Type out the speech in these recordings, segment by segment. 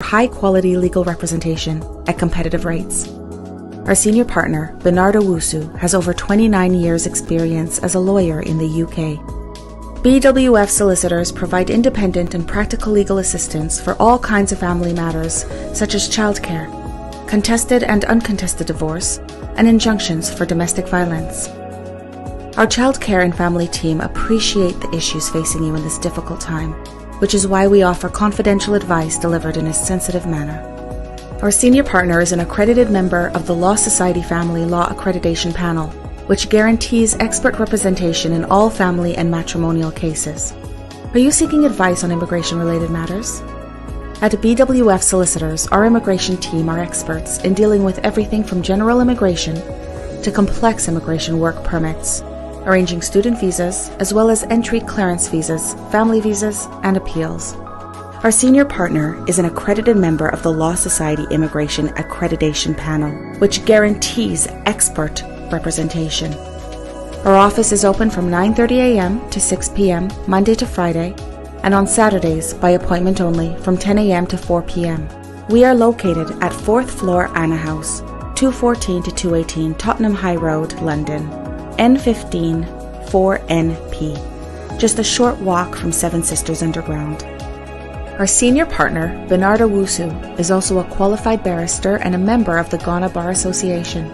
high-quality legal representation at competitive rates. Our senior partner, Bernardo Wusu, has over 29 years' experience as a lawyer in the UK. BWF solicitors provide independent and practical legal assistance for all kinds of family matters, such as childcare, contested and uncontested divorce, and injunctions for domestic violence. Our childcare and family team appreciate the issues facing you in this difficult time, which is why we offer confidential advice delivered in a sensitive manner. Our senior partner is an accredited member of the Law Society Family Law Accreditation Panel, which guarantees expert representation in all family and matrimonial cases. Are you seeking advice on immigration-related matters? At BWF Solicitors, our immigration team are experts in dealing with everything from general immigration to complex immigration work permits, arranging student visas, as well as entry clearance visas, family visas, and appeals. Our senior partner is an accredited member of the Law Society Immigration Accreditation Panel, which guarantees expert representation. Our office is open from 9:30 a.m. to 6 p.m. Monday to Friday, and on Saturdays by appointment only from 10 a.m. to 4 p.m. We are located at 4th floor Anna House, 214 to 218 Tottenham High Road, London, N15 4NP, just a short walk from Seven Sisters Underground. Our senior partner, Bernardo Wusu, is also a qualified barrister and a member of the Ghana Bar Association.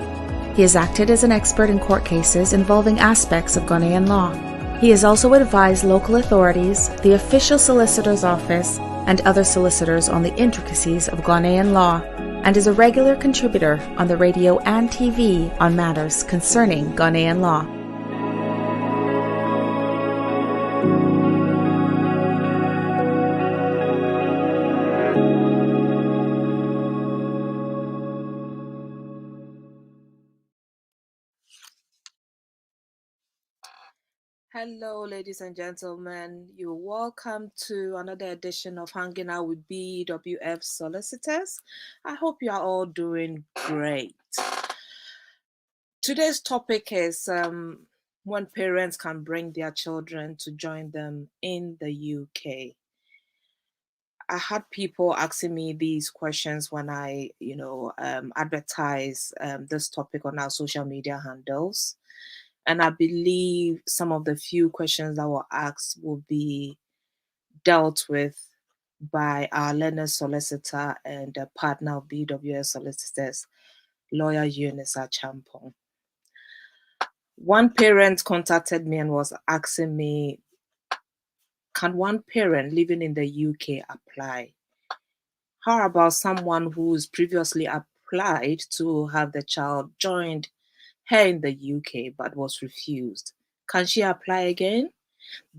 He has acted as an expert in court cases involving aspects of Ghanaian law. He has also advised local authorities, the official solicitor's office, and other solicitors on the intricacies of Ghanaian law, and is a regular contributor on the radio and TV on matters concerning Ghanaian law. Hello, ladies and gentlemen. You're welcome to another edition of Hanging Out with BWF Solicitors. I hope you are all doing great. Today's topic is when parents can bring their children to join them in the UK. I had people asking me these questions when I, advertise this topic on our social media handles. And I believe some of the few questions that were asked will be dealt with by our learner solicitor and a partner of BWS Solicitors, lawyer Eunice Champong. One parent contacted me and was asking me, can one parent living in the UK apply? How about someone who's previously applied to have the child joined her in the UK but was refused? Can she apply again?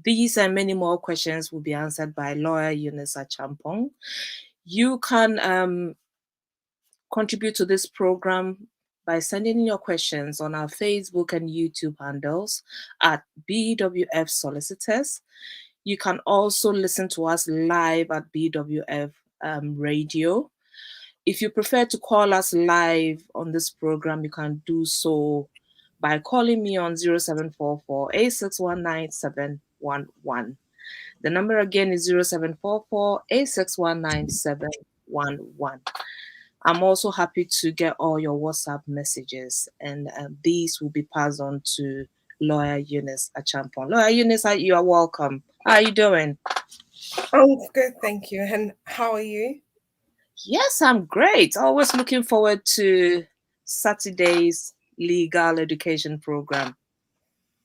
These and many more questions will be answered by lawyer Eunice Champong. You can contribute to this program by sending in your questions on our Facebook and YouTube handles at BWF Solicitors. You can also listen to us live at BWF Radio. If you prefer to call us live on this program, you can do so by calling me on 0744 8619711. The number again is 0744 8619711. I'm also happy to get all your WhatsApp messages, and these will be passed on to lawyer Eunice Achampon. Lawyer Eunice, you are welcome. How are you doing? I'm good, thank you. And how are you? Yes, I'm great. Always looking forward to Saturday's legal education program.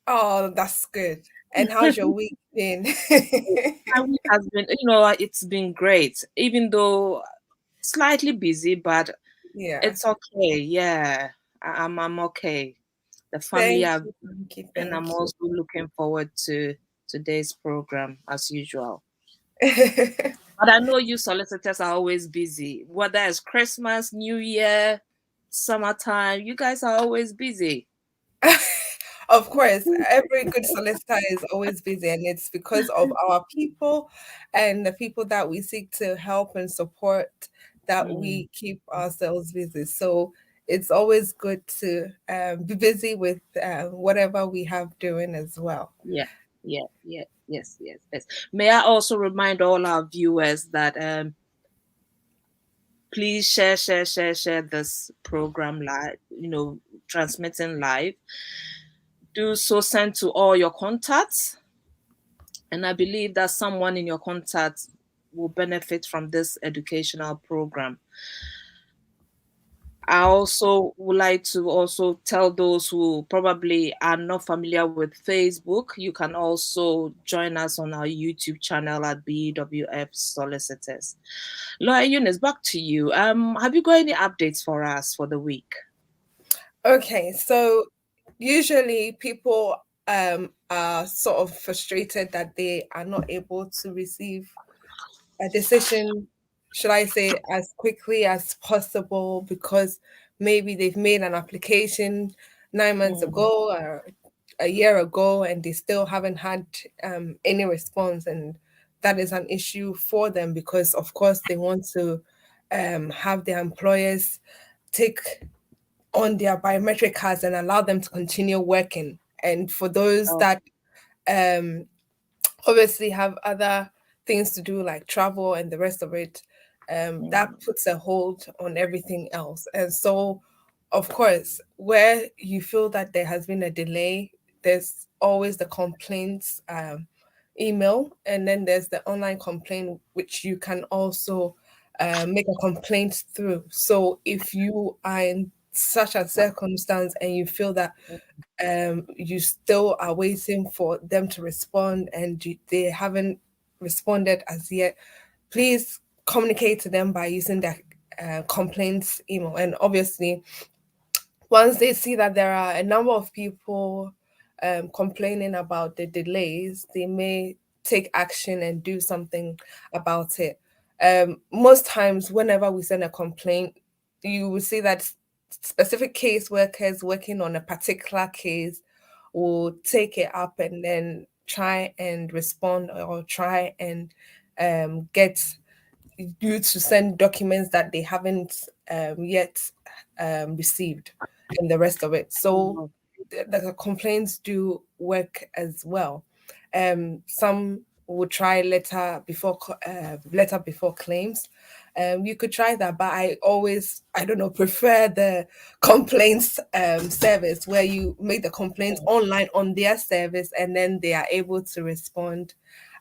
Oh, that's good. And how's your week been? My week has been, it's been great, even though slightly busy, but Yeah. it's okay. Yeah, I'm okay. The family Thank have, you, thank you, and I'm thank also looking forward to today's program as usual. you. But I know you solicitors are always busy, whether it's Christmas, New Year, summertime. You guys are always busy. Of course, every good solicitor is always busy, and it's because of our people and the people that we seek to help and support that we keep ourselves busy. So it's always good to be busy with whatever we have doing as well. Yeah, yes. May I also remind all our viewers that please share this program live, transmitting live. Do so, send to all your contacts. And I believe that someone in your contacts will benefit from this educational program. I also would like to also tell those who probably are not familiar with Facebook, you can also join us on our YouTube channel at BWF Solicitors. Lawyer Eunice, back to you. Have you got any updates for us for the week? Okay, so usually people are sort of frustrated that they are not able to receive a decision, should I say, as quickly as possible because maybe they've made an application 9 months Mm, ago or a year ago and they still haven't had any response. And that is an issue for them because, of course, they want to have their employers take on their biometric cards and allow them to continue working. And for those oh, that um, obviously have other things to do like travel and the rest of it, that mm, puts a hold on everything else. And so, of course, where you feel that there has been a delay, there's always the complaints email, and then there's the online complaint, which you can also make a complaint through. So if you are in such a circumstance and you feel that you still are waiting for them to respond and they haven't responded as yet, please communicate to them by using their complaints email. And obviously, once they see that there are a number of people complaining about the delays, they may take action and do something about it. Most times, whenever we send a complaint, you will see that specific case workers working on a particular case will take it up and then try and respond or try and get you to send documents that they haven't yet received and the rest of it. So oh, the complaints do work as well. Some will try letter before claims. You could try that, but I don't know, prefer the complaints service where you make the complaints online on their service and then they are able to respond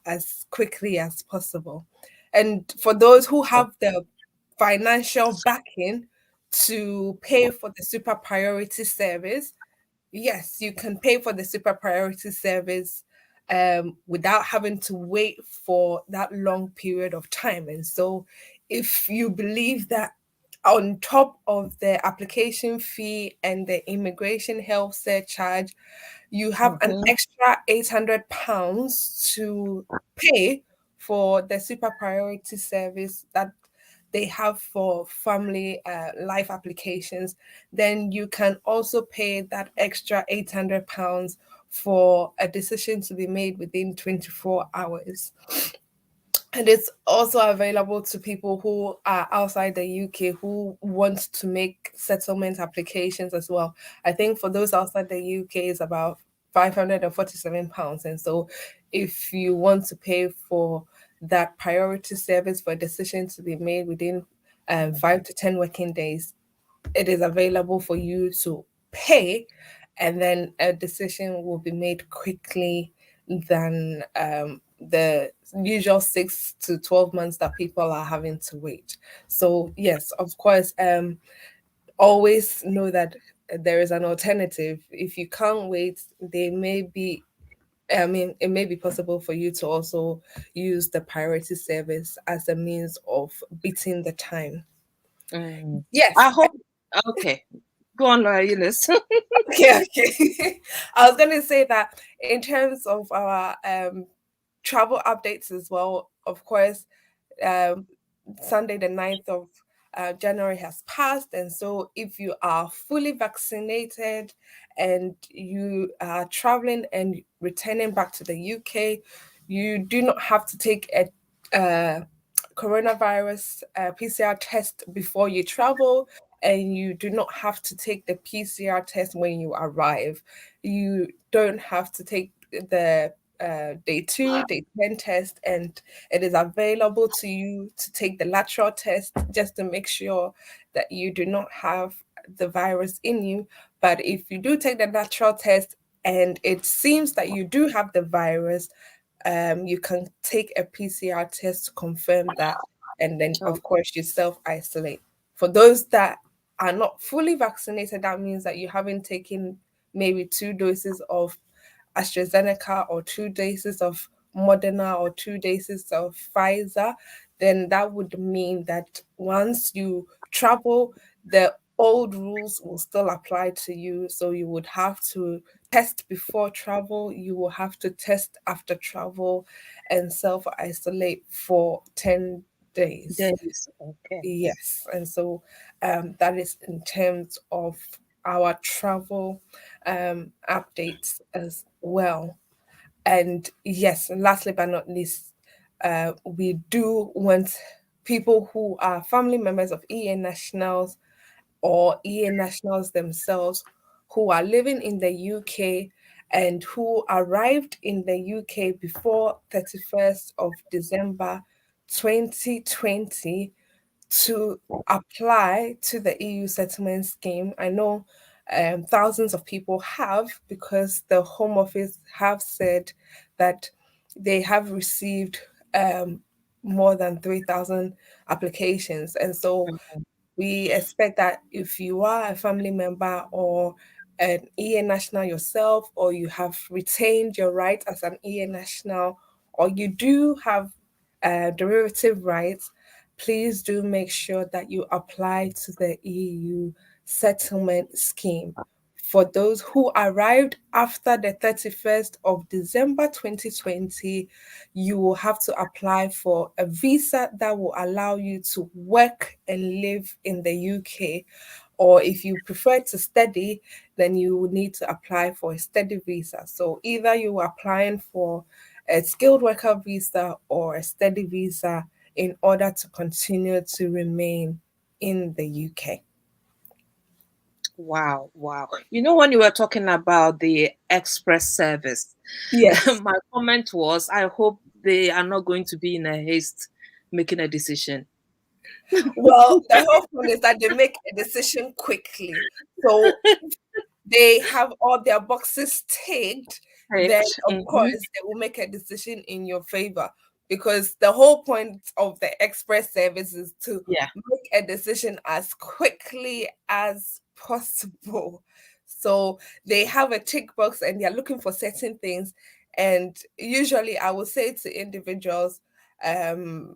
as quickly as possible. And for those who have the financial backing to pay for the super priority service, yes, you can pay for the super priority service without having to wait for that long period of time. And so, if you believe that on top of the application fee and the immigration health surcharge, you have an mhm. extra £800 to pay for the super priority service that they have for family life applications, then you can also pay that extra £800 for a decision to be made within 24 hours. And it's also available to people who are outside the UK who want to make settlement applications as well. I think for those outside the UK is about £547. And so if you want to pay for that priority service for a decision to be made within 5 to 10 working days, it is available for you to pay, and then a decision will be made quickly than the usual 6 to 12 months that people are having to wait. So yes, of course, always know that there is an alternative. If you can't wait, they may be it may be possible for you to also use the priority service as a means of beating the time. Mm. I Yes. hope. Okay, go on, Lawyer Eunice. Okay, okay. I was going to say that in terms of our travel updates as well, of course, um, Sunday, the 9th of January has passed. And so, if you are fully vaccinated and you are traveling and returning back to the UK, you do not have to take a coronavirus PCR test before you travel, and you do not have to take the PCR test when you arrive. You don't have to take the day 2, day 10 test, and it is available to you to take the lateral test just to make sure that you do not have the virus in you. But if you do take the lateral test and it seems that you do have the virus, you can take a PCR test to confirm that, and then Oh, of course you self isolate. For those that are not fully vaccinated, that means that you haven't taken maybe 2 doses of AstraZeneca or 2 doses of Moderna or 2 doses of Pfizer, then that would mean that once you travel, the old rules will still apply to you. So you would have to test before travel, you will have to test after travel, and self isolate for 10 days. days. Okay. Yes, and so that is in terms of our travel updates as well. And yes, lastly but not least, we do want people who are family members of EA nationals or EA nationals themselves who are living in the UK and who arrived in the UK before 31st of December 2020 to apply to the EU settlement scheme. I know thousands of people have, because the Home Office have said that they have received more than 3,000 applications. And so Mhm. we expect that if you are a family member or an EA national yourself, or you have retained your right as an EA national, or you do have derivative rights, please do make sure that you apply to the EU settlement scheme. For those who arrived after the 31st of December 2020, you will have to apply for a visa that will allow you to work and live in the UK. Or if you prefer to study, then you will need to apply for a study visa. So either you are applying for a skilled worker visa or a study visa in order to continue to remain in the UK. Wow, wow. You know, when you were talking about the express service, Yes. my comment was, I hope they are not going to be in a haste making a decision. Well, the whole point is that they make a decision quickly. So they have all their boxes ticked, then Right. of course they will make a decision in your favor, because the whole point of the express service is to Yeah. make a decision as quickly as possible. So they have a tick box and they're looking for certain things. And usually I will say to individuals, um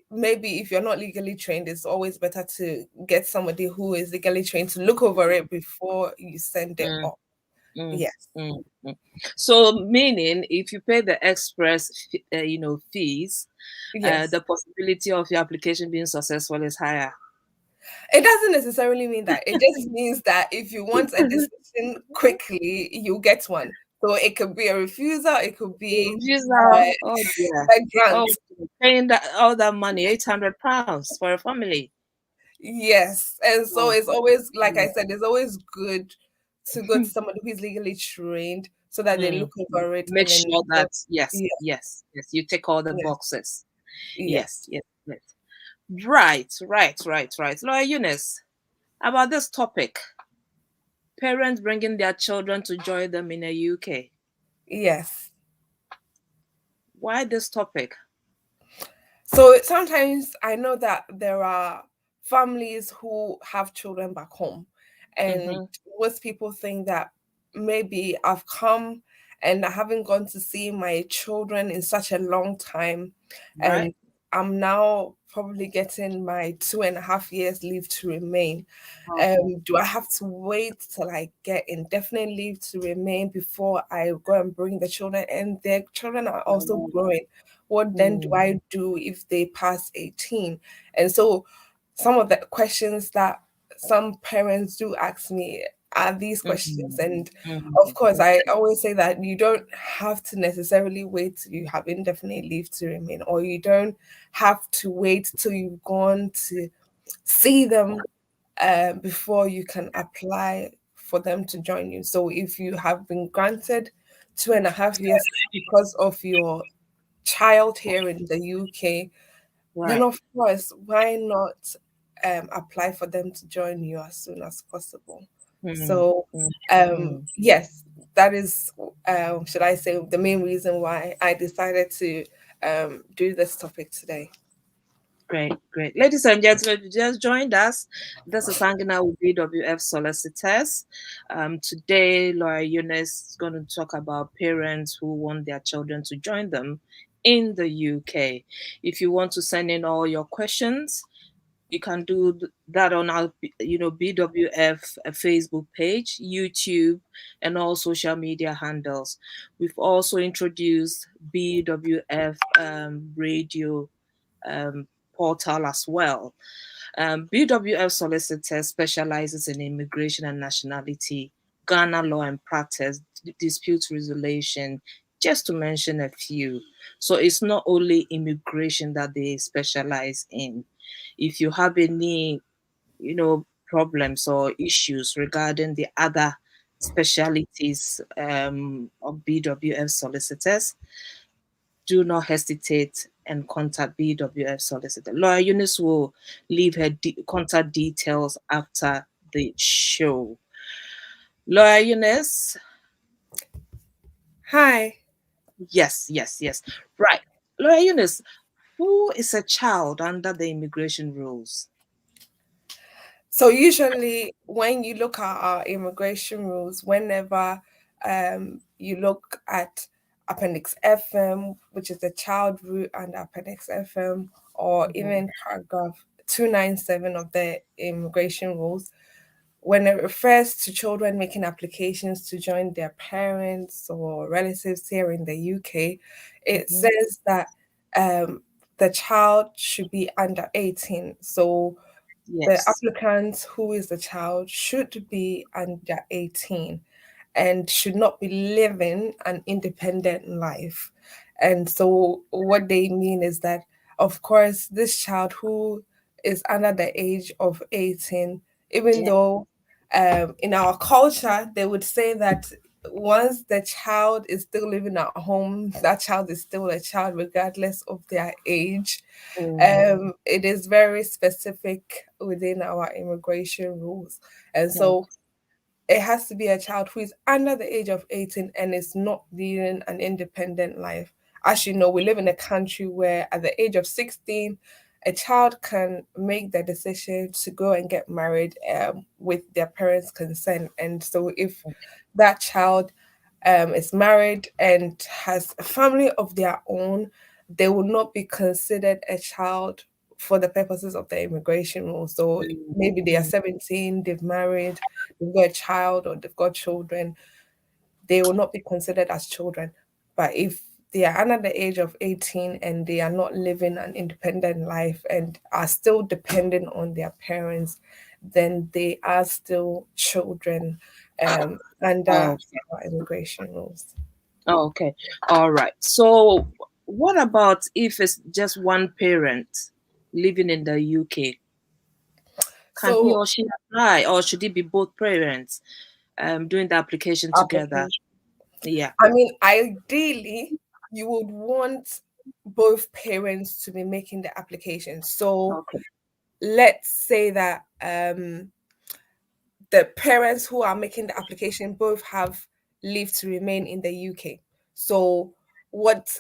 maybe if you're not legally trained, it's always better to get somebody who is legally trained to look over it before you send it Mm, off. mm, Yes. mm, mm. So, meaning if you pay the express, fees, Yes. the possibility of your application being successful is higher. It doesn't necessarily mean that. It just means that if you want a decision quickly, you get one. So it could be a refusal, it could be Visa, uh, oh dear. a grant. Oh, paying that all that money, £800 for a family. Yes. And so Oh, it's always, like mm, I said, it's always good to go to somebody who is legally trained so that they mm, look mm. over it Make and then sure that yes, yes, yes, yes, you take all the yes, boxes. Yes, yes. yes, yes. Right, right, right, right. Lawyer Eunice, about this topic, parents bringing their children to join them in the UK. Yes. Why this topic? So sometimes I know that there are families who have children back home, and Mm-hmm. most people think that maybe I've come and I haven't gone to see my children in such a long time, Right? and I'm now probably getting my 2.5 years leave to remain. Okay. Do I have to wait till I get indefinite leave to remain before I go and bring the children? And their children are also growing. What then do Mm, I do if they pass 18? And so some of the questions that some parents do ask me are these questions. mm, And of mm, course, mm, I always say that you don't have to necessarily wait till you have indefinite leave to remain, or you don't have to wait till you've gone to see them before you can apply for them to join you. So if you have been granted 2.5 years because of your child here in the UK, then Right. of course, why not apply for them to join you as soon as possible? Mm, So, mm, mm. yes, that is, should I say, the main reason why I decided to do this topic today. Great, great. Ladies and gentlemen, if you just joined us, this is hanging out with BWF solicitors. Today, Laura Eunice is going to talk about parents who want their children to join them in the UK. If you want to send in all your questions, you can do that on our, BWF Facebook page, YouTube, and all social media handles. We've also introduced BWF radio um, portal as well. BWF Solicitor specializes in immigration and nationality, Ghana law and practice, dispute resolution, just to mention a few. So it's not only immigration that they specialize in. If you have any, problems or issues regarding the other specialities of BWF solicitors, do not hesitate and contact BWF solicitor. Laura Eunice will leave her contact details after the show. Laura Eunice, Hi. yes, yes, yes. Right. Laura Eunice, who is a child under the immigration rules? So usually when you look at our immigration rules, whenever you look at Appendix FM, which is the child route under Appendix FM, or Mhm. even paragraph 297 of the immigration rules, when it refers to children making applications to join their parents or relatives here in the UK, it Mhm. says that um, the child should be under 18. So the Yes. applicant who is the child should be under 18 and should not be living an independent life. And so, what they mean is that, of course, this child who is under the age of 18, even Yeah. though in our culture they would say that once the child is still living at home, that child is still a child regardless of their age. Mm. It is very specific within our immigration rules. And No. so it has to be a child who is under the age of 18 and is not leading an independent life. As you know, we live in a country where at the age of 16, a child can make the decision to go and get married with their parents' consent. And so if that child is married and has a family of their own, they will not be considered a child for the purposes of the immigration rule. So Mm. maybe they are Mm. 17, they've married, they've got a child or they've got children, they will not be considered as children. But if they are under the age of 18 and they are not living an independent life and are still dependent on their parents, then they are still children under Okay. our immigration rules. Okay. All right. So, what about if it's just one parent living in the UK? Can he So, or she apply, or should it be both parents doing the application together? application. Yeah. I mean, ideally, you would want both parents to be making the application. So, Okay. let's say that the parents who are making the application both have leave to remain in the UK. So, what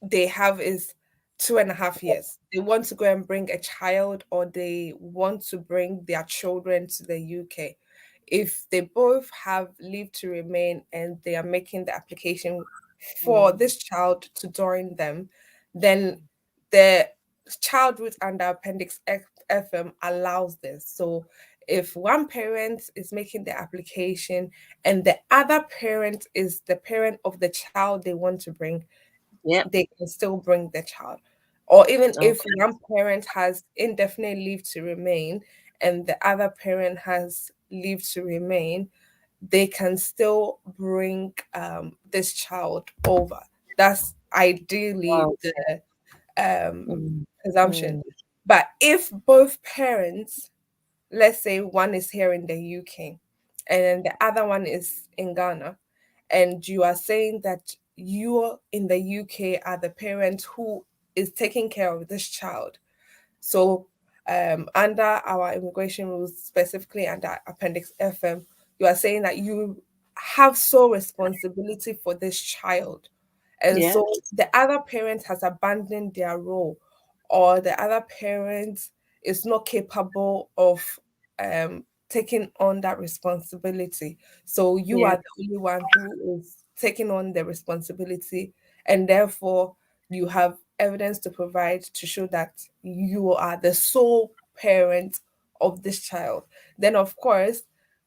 they have is 2.5 years. They want to go and bring a child or they want to bring their children to the UK. If they both have leave to remain and they are making the application for Mm. this child to join them, then the child route under Appendix FM allows this. So if one parent is making the application and the other parent is the parent of the child they want to bring, Yep. they can still bring the child. Or even if Okay. one parent has indefinite leave to remain and the other parent has leave to remain, they can still bring this child over. That's ideally Wow. the Mm. presumption. Mm. But if both parents, let's say one is here in the UK and then the other one is in Ghana, and you are saying that you in the UK are the parent who is taking care of this child. So, under our immigration rules, specifically under Appendix FM, you are saying that you have sole responsibility for this child. And Yeah. so the other parent has abandoned their role, or the other parent is not capable of taking on that responsibility. So you Yeah. are the only one who is taking on the responsibility, and therefore you have evidence to provide to show that you are the sole parent of this child. Then, of course,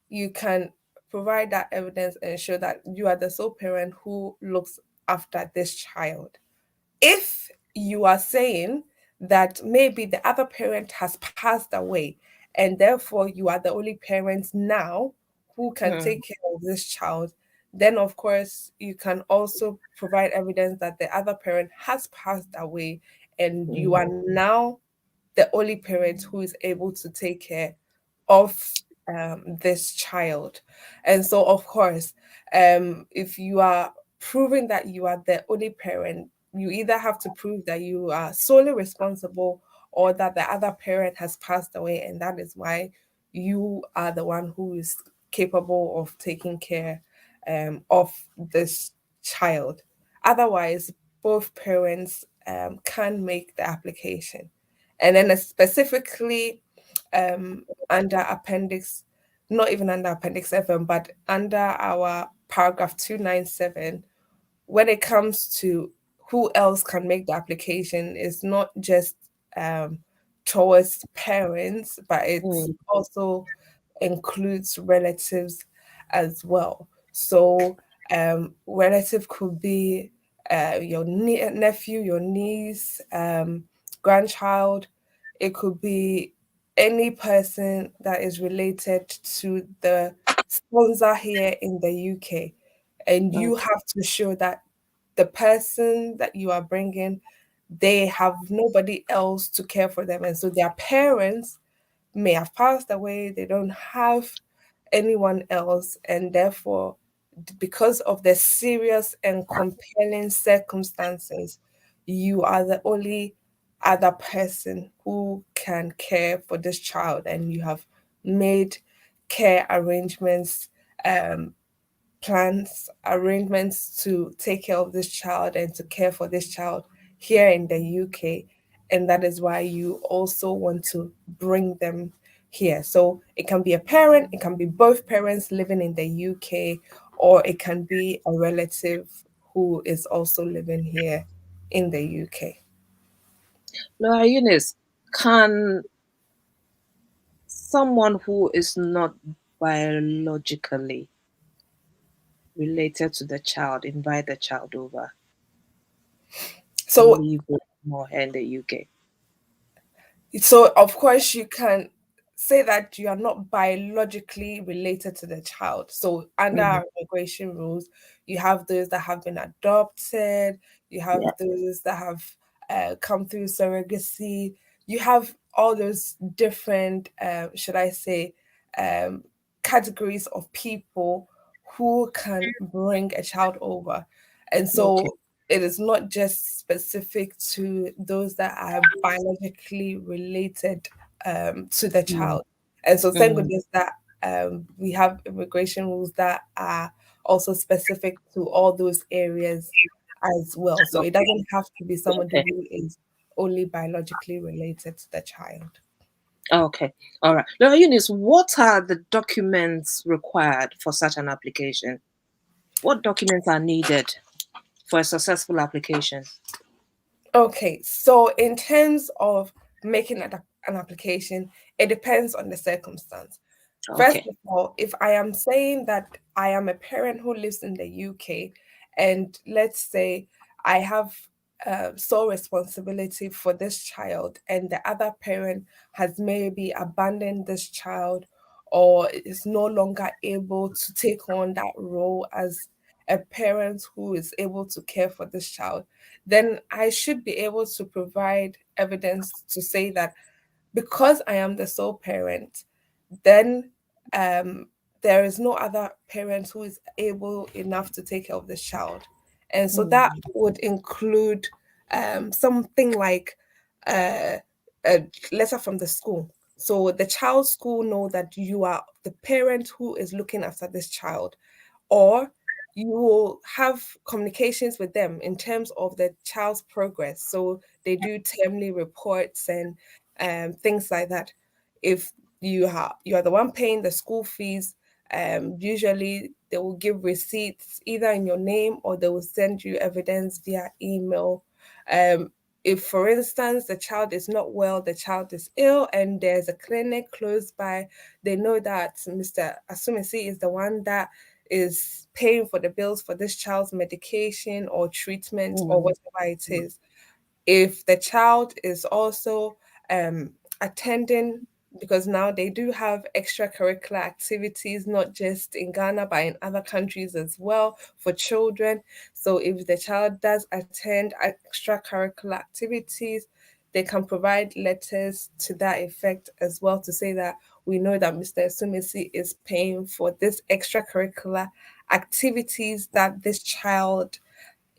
you can provide that evidence and show that you are the sole parent who looks after this child. If you are saying that maybe the other parent has passed away and therefore you are the only parent now who can Mm, take care of this child, then of course you can also provide evidence that the other parent has passed away and you mm, are now the only parent who is able to take care of this child. And so, of course, if you are proving that you are the only parent, you either have to prove that you are solely responsible or that the other parent has passed away, and that is why you are the one who is capable of taking care of this child. Otherwise, both parents can make the application. And then specifically under appendix, not even under appendix 7, but under our paragraph 297, when it comes to who else can make the application, it's not just um, towards parents, but it mm. also includes relatives as well. So, relative could be your nephew, your niece, grandchild. It could be any person that is related to the sponsor here in the UK. And you Okay. have to show that the person that you are bringing, they have nobody else to care for them. And so their parents may have passed away, they don't have anyone else, and therefore, because of the serious and compelling circumstances, you are the only other person who can care for this child, and you have made care arrangements, um, plans, arrangements to take care of this child and to care for this child here in the UK. And that is why you also want to bring them here. So it can be a parent, it can be both parents living in the UK, or it can be a relative who is also living here in the UK. Laura Eunice, can someone who is not biologically related to the child invite the child over to So live with more here in the UK? So, of course, you can say that you are not biologically related to the child. So, under Mm, our immigration rules, you have those that have been adopted, you yeah. have those that have come through surrogacy, you have all those different, should I say, um, categories of people who can bring a child over. And Okay. so, it is not just specific to those that are biologically related to the Mm, child. And so thank mm. goodness that we have immigration rules that are also specific to all those areas as well. So it Okay. doesn't have to be somebody Okay. who is only biologically related to the child. Okay. All right. Laura Eunice, what are the documents required for such an application? What documents are needed for a successful application? Okay, so in terms of making an application, it depends on the circumstance. First Okay. of all, if I am saying that I am a parent who lives in the UK, and let's say I have sole responsibility for this child, and the other parent has maybe abandoned this child or is no longer able to take on that role as a parent who is able to care for this child, then I should be able to provide evidence to say that because I am the sole parent, then um, there is no other parent who is able enough to take care of this child. And so that Mm. would include something like uh, a letter from the school. So the child's school know that you are the parent who is looking after this child, or you will have communications with them in terms of the child's progress. So they do termly reports and things like that. If you are the one paying the school fees, usually they will give receipts either in your name, or they will send you evidence via email. Um, if, for instance, the child is not well, the child is ill, and there's a clinic close by, they know that Mr. Asumisi is the one that is paying for the bills for this child's medication or treatment or Mm. whatever it is. If the child is also attending, because now they do have extracurricular activities, not just in Ghana, but in other countries as well for children. So if the child does attend extracurricular activities, they can provide letters to that effect as well, to say that we know that Mr. Sumisi is paying for this extracurricular activities that this child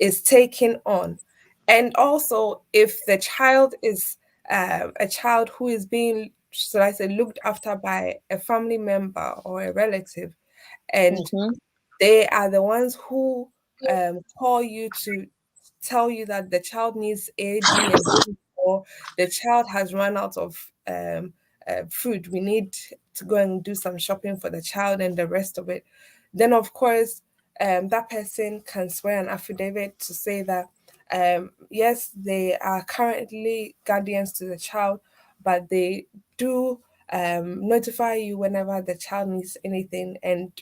is taking on. And also, if the child is a child who is being, should I say, looked after by a family member or a relative, and Mhm. they are the ones who call you to tell you that the child needs A, B, and C, or the child has run out of food. We need to go and do some shopping for the child and the rest of it. Then, of course, that person can swear an affidavit to say that yes, they are currently guardians to the child, but they do notify you whenever the child needs anything. And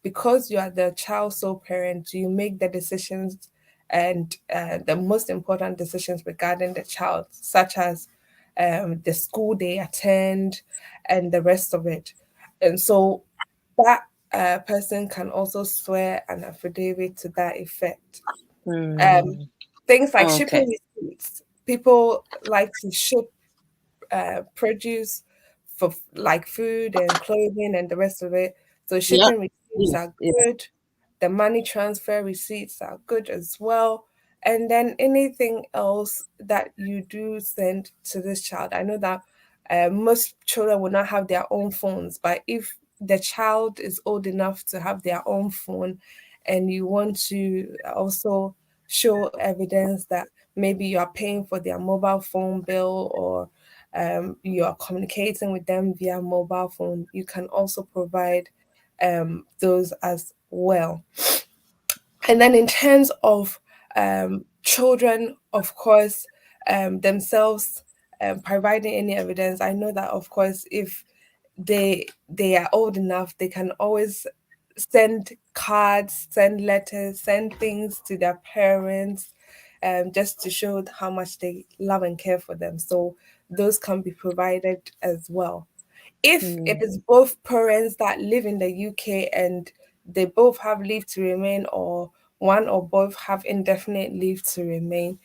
because you are the child's sole parent, you make the decisions and the most important decisions regarding the child, such as the school they attend and the rest of it. And so that person can also swear an affidavit to that effect. Um, Mm. things like Okay. shipping receipts. People like to ship produce for like food and clothing and the rest of it. So Yep. shipping receipts Yes. are Yes. good. The money transfer receipts are good as well. And then anything else that you do send to this child. I know that most children will not have their own phones, but if the child is old enough to have their own phone and you want to also show evidence that maybe you are paying for their mobile phone bill, or you are communicating with them via mobile phone, you can also provide those as well. And then in terms of children, of course, themselves providing any evidence, I know that of course if they are old enough, they can always send cards, send letters, send things to their parents, just to show how much they love and care for them. So those can be provided as well. If it Mm. is both parents that live in the UK and they both have leave to remain, or one or both have indefinite leave to remain,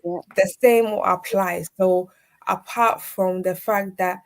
Yeah. the same will apply. So apart from the fact that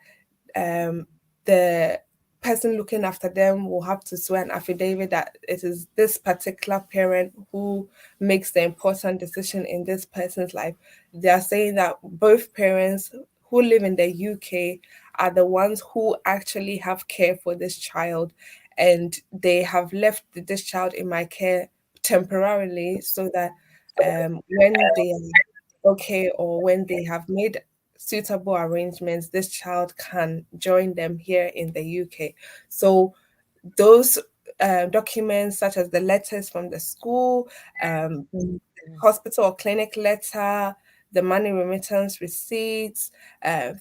um, the person looking after them will have to swear an affidavit that it is this particular parent who makes the important decision in this person's life. They are saying that both parents who live in the UK are the ones who actually have care for this child, and they have left this child in my care temporarily so that when they are okay, or when they have made suitable arrangements, this child can join them here in the UK. So those documents, such as the letters from the school, Mm. hospital or clinic letter, the money remittance receipts,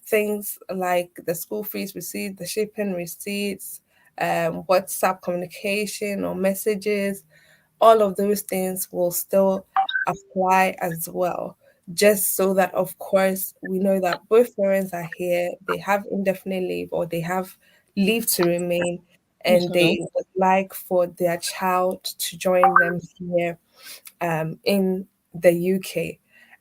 things like the school fees receipt, the shipping receipts, WhatsApp communication or messages, all of those things will still apply as well. Just so that, of course, we know that both parents are here, they have indefinite leave, or they have leave to remain, and Mhm. they would like for their child to join them here in the UK.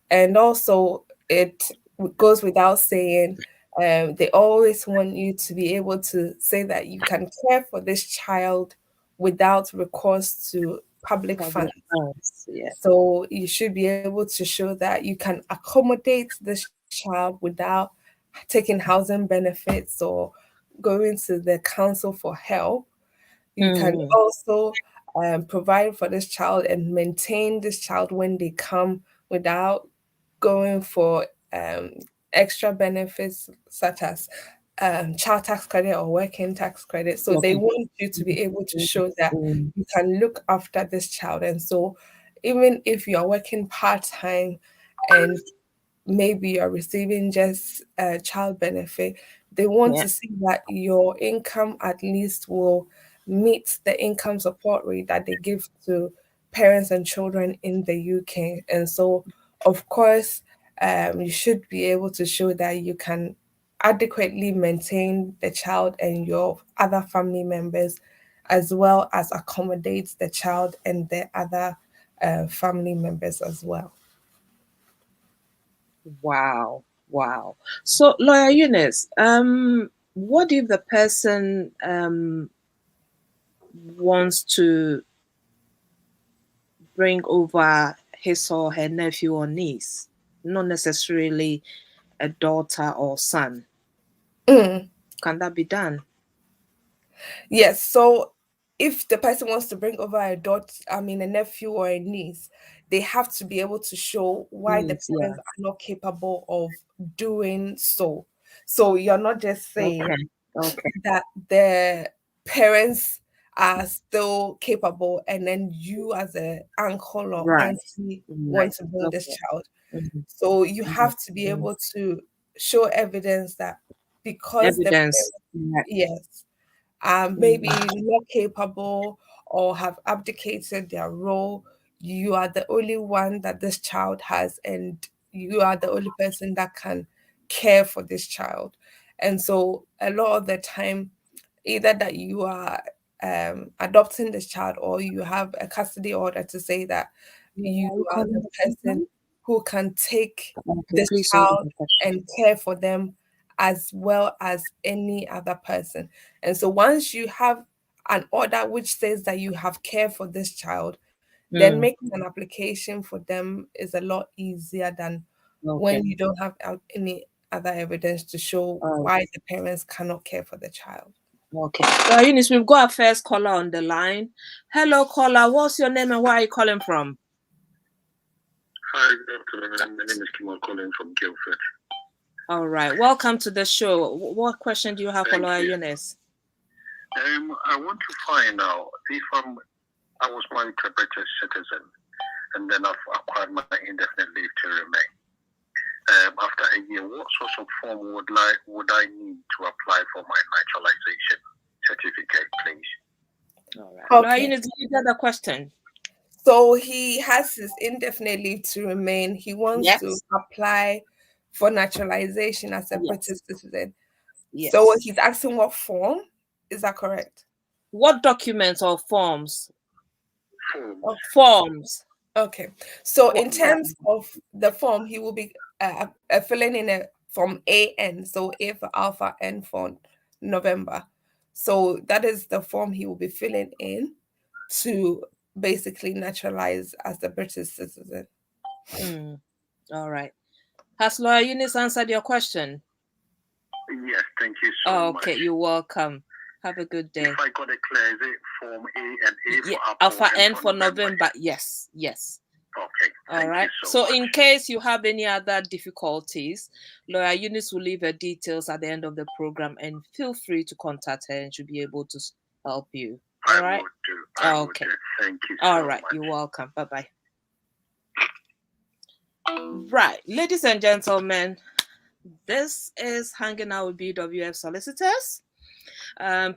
And also, it goes without saying, They always want you to be able to say that you can care for this child without recourse to public Public funds. funds. Yeah. So you should be able to show that you can accommodate this child without taking housing benefits or going to the council for help. You can Mm. also provide for this child and maintain this child when they come without going for extra benefits such as child tax credit or working tax credit. So they Okay. want you to be able to show that Mm. you can look after this child. And so even if you're working part-time and maybe you're receiving just a child benefit, they want Yeah. to see that your income at least will meet the income support rate that they give to parents and children in the UK. And so, of course, you should be able to show that you can adequately maintain the child and your other family members, as well as accommodate the child and the other family members as well. Wow. Wow. So, Lawyer Eunice, what if the person wants to bring over his or her nephew or niece, not necessarily a daughter or son? Mm. Can that be done? Yes, so if the person wants to bring over a daughter, I mean a nephew or a niece, they have to be able to show why the Niece, yeah. parents are not capable of doing so. So you're not just saying Okay. Okay. that the parents are still capable and then you as a uncle or Right. auntie want Right. to bring this Okay. child. Mhm. So you Mhm. have to be Mhm. able to show evidence that because the Evidence. parents, Right. yes, are maybe Mm. not capable or have abdicated their role. You are the only one that this child has, and you are the only person that can care for this child. And so, a lot of the time, either that you are adopting this child or you have a custody order to say that Yeah, you are you are calling the the person company? who can take Okay, this please hold on child a question. and care for them as well as any other person. And so once you have an order which says that you have care for this child, then Mm. making an application for them is a lot easier than Okay. when you don't have any other evidence to show All why the parents cannot care for the child. okay. So, Eunice, we've got a first caller on the line. Hello, caller. What's your name and where are you calling from? Hi, good afternoon. My name is Kim. I'm calling from Guildford. All right. Welcome to the show. What question do you have for Thank Lawyer you. Eunice? I want to find out if I was married to a British citizen and then I've acquired my indefinite leave to remain. After a year, what sorts of form would I need to apply for my naturalization certificate, please? All right. Lawyer Okay. Eunice, did you get the question? So he has his indefinite leave to remain. He wants to Yes. apply for naturalization as a Yes. British citizen. So Yes. he's asking what form? Is that correct? What documents or forms? Forms. Oh, Forms. okay. So What? in terms of the form, he will be filling in a from AN. So A for Alpha, N for November. So that is the form he will be filling in to basically naturalize as a British citizen. Mm. All right. Has Lawyer Eunice answered your question? Yes, thank you so Oh, much. okay. You're welcome. Have a good day. If I got it clear, is it Form A and A Yeah, for Apple, Alpha N N for for November? November. Yes. Yes. Okay, All thank right. you so So, much. in case you have any other difficulties, Lawyer Eunice will leave her details at the end of the program, and feel free to contact her, and she'll be able to help you. All I right. will do. I will Okay. do. Thank you All so right. much. You're welcome. Bye bye. Right, ladies and gentlemen, this is Hanging Out with BWF Solicitors.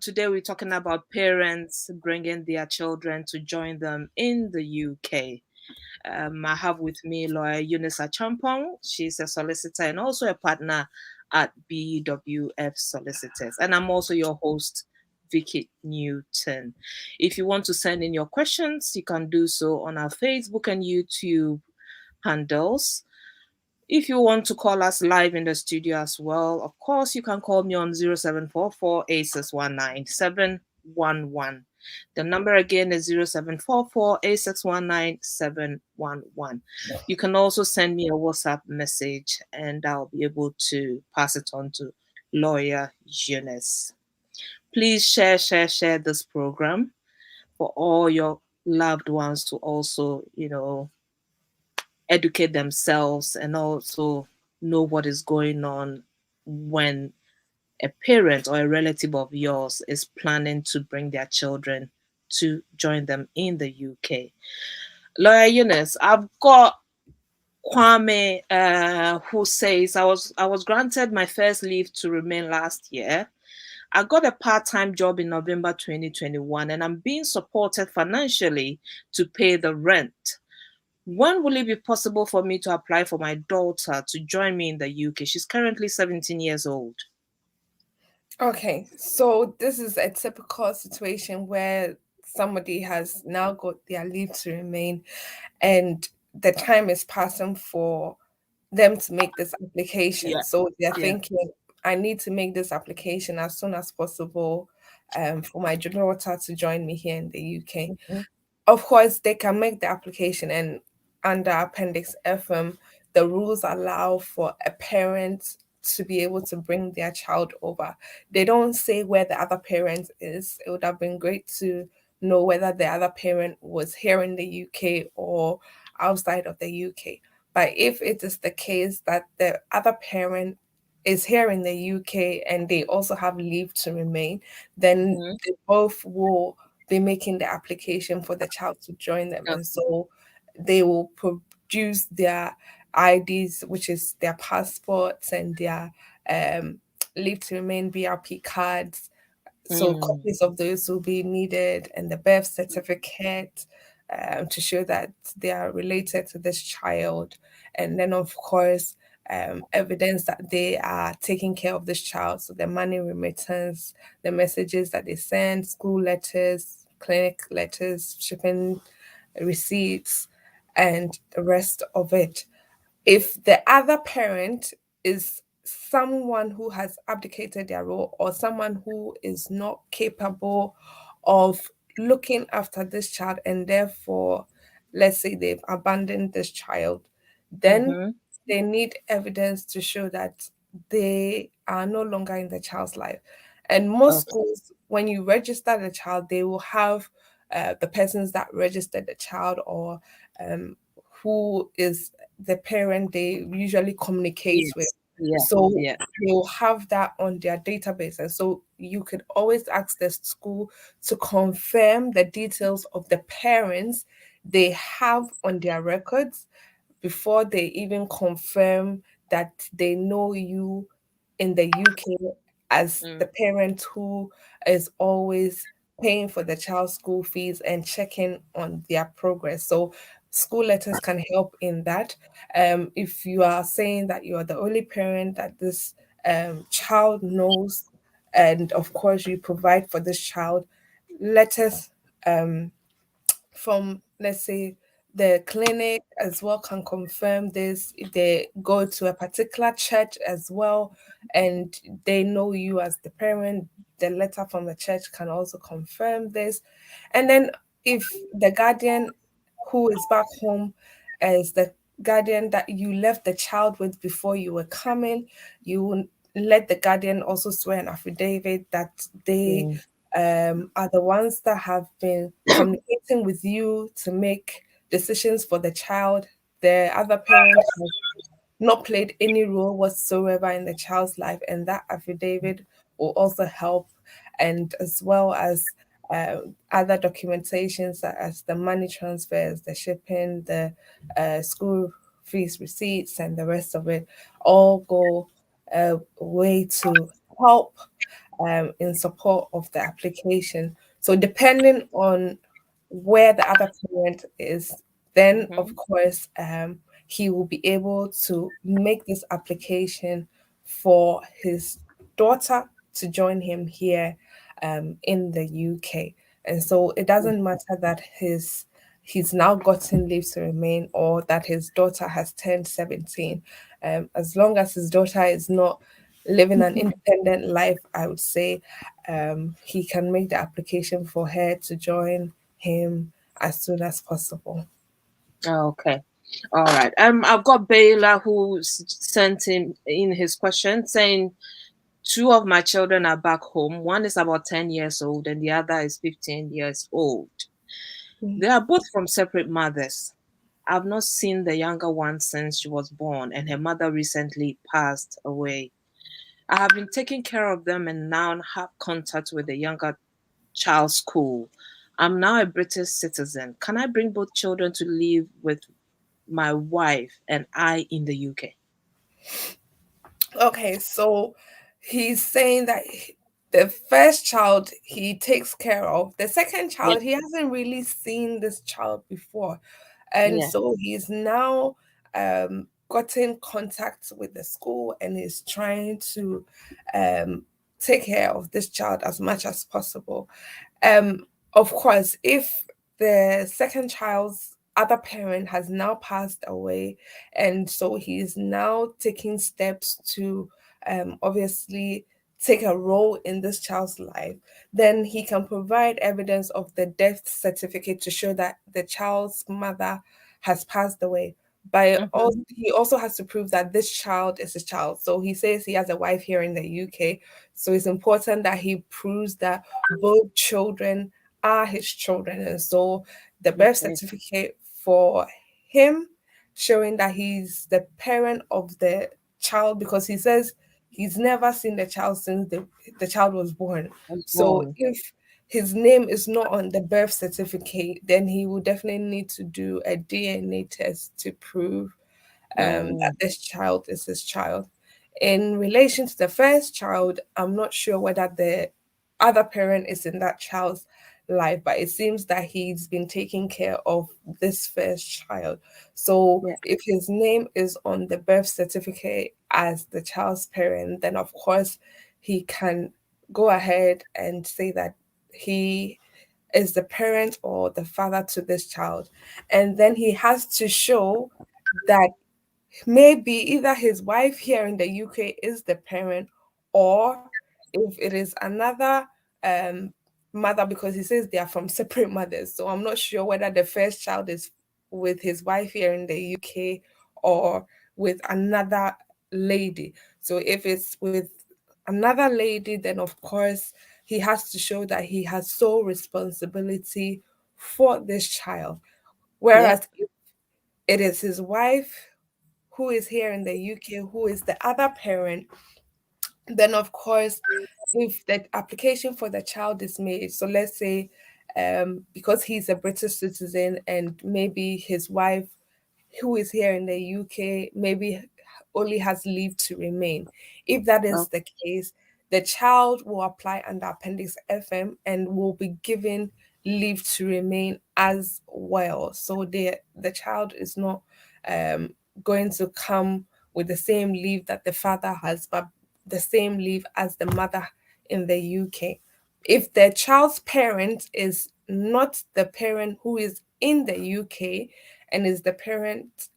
Today we're talking about parents bringing their children to join them in the UK. I have with me Lawyer Eunice Achampong. She's a solicitor and also a partner at BWF Solicitors. And I'm also your host, Vicky Newton. If you want to send in your questions, you can do so on our Facebook and YouTube handles. If you want to call us live in the studio as well, of course, you can call me on 0744 711. The number again is 0744 711. You can also send me a WhatsApp message and I'll be able to pass it on to Lawyer Eunice. Please share this program for all your loved ones to also, educate themselves and also know what is going on when a parent or a relative of yours is planning to bring their children to join them in the UK. Lawyer Eunice, I've got Kwame, who says I was granted my first leave to remain last year. I got a part-time job in November 2021 and I'm being supported financially to pay the rent. When will it be possible for me to apply for my daughter to join me in the UK? She's currently 17 years old. Okay, so this is a typical situation where somebody has now got their leave to remain and the time is passing for them to make this application. Yeah, So they're yeah. thinking, I need to make this application as soon as possible for my daughter to join me here in the UK. Mhm. Of course, they can make the application, and under Appendix FM, the rules allow for a parent to be able to bring their child over. They don't say where the other parent is. It would have been great to know whether the other parent was here in the UK or outside of the UK. But if it is the case that the other parent is here in the UK and they also have leave to remain, then Mhm. they both will be making the application for the child to join them. Okay. And so they will produce their IDs, which is their passports and their um, leave to remain BRP cards. So Mm. copies of those will be needed, and the birth certificate to show that they are related to this child. And then, of course, evidence that they are taking care of this child. So the money remittance, the messages that they send, school letters, clinic letters, shipping receipts, and the rest of it. If the other parent is someone who has abdicated their role or someone who is not capable of looking after this child and therefore, let's say they've abandoned this child, then Mm-hmm. they need evidence to show that they are no longer in the child's life. And most Okay. schools, when you register the child, they will have the persons that registered the child or um, who is the parent they usually communicate with. Yes. Yeah. So Yeah. they'll have that on their database. And so you could always ask the school to confirm the details of the parents they have on their records before they even confirm that they know you in the UK as Mm. the parent who is always paying for the child's school fees and checking on their progress. So school letters can help in that. If you are saying that you are the only parent that this child knows, and of course you provide for this child, letters um, from, let's say, the clinic as well can confirm this. If they go to a particular church as well and they know you as the parent, the letter from the church can also confirm this. And then if the guardian who is back home is the guardian that you left the child with before you were coming, you will let the guardian also swear an affidavit that they Mm. are the ones that have been communicating with you to make decisions for the child. The other parent has not played any role whatsoever in the child's life, and that affidavit will also help, and as well as other documentations such as the money transfers, the shipping, the school fees receipts, and the rest of it all go a way to help in support of the application. So depending on where the other parent is, then Mm-hmm. of course he will be able to make this application for his daughter to join him here in the UK. And so it doesn't matter that he's now gotten leave to remain, or that his daughter has turned 17. As long as his daughter is not living an independent life, I would say he can make the application for her to join him as soon as possible. Okay. All right. I've got Bayla who sent in his question saying two of my children are back home. One is about 10 years old and the other is 15 years old. They are both from separate mothers. I've not seen the younger one since she was born, and her mother recently passed away. I have been taking care of them and now have contact with the younger child's school. I'm now a British citizen. Can I bring both children to live with my wife and I in the UK? Okay, so he's saying that the first child he takes care of, the second Yeah. child he hasn't really seen this child before, and Yeah. so he's now gotten contact with the school and is trying to um, take care of this child as much as possible. Of course, if the second child's other parent has now passed away, and so he is now taking steps to obviously take a role in this child's life, then he can provide evidence of the death certificate to show that the child's mother has passed away. But also, Mm-hmm. he also has to prove that this child is his child. So he says he has a wife here in the UK. So it's important that he proves that both children are his children. And so the birth Okay. certificate for him showing that he's the parent of the child, because he says he's never seen the child since the child was born. Was So born. if his name is not on the birth certificate, then he will definitely need to do a DNA test to prove that Mm, this child is his child. In relation to the first child, I'm not sure whether the other parent is in that child's life, but it seems that he's been taking care of this first child. So yeah. if his name is on the birth certificate as the child's parent, then of course he can go ahead and say that he is the parent or the father to this child. And then he has to show that maybe either his wife here in the UK is the parent, or if it is another um, mother, because he says they are from separate mothers. So I'm not sure whether the first child is with his wife here in the UK or with another lady. So if it's with another lady, then of course he has to show that he has sole responsibility for this child. Yep. Whereas if it is his wife who is here in the UK, who is the other parent, then of course, if the application for the child is made, so let's say because he's a British citizen and maybe his wife who is here in the UK maybe only has leave to remain. If that Oh, is the case, the child will apply under Appendix FM and will be given leave to remain as well. So the child is not um, going to come with the same leave that the father has, but the same leave as the mother in the UK. If the child's parent is not the parent who is in the UK and is the parent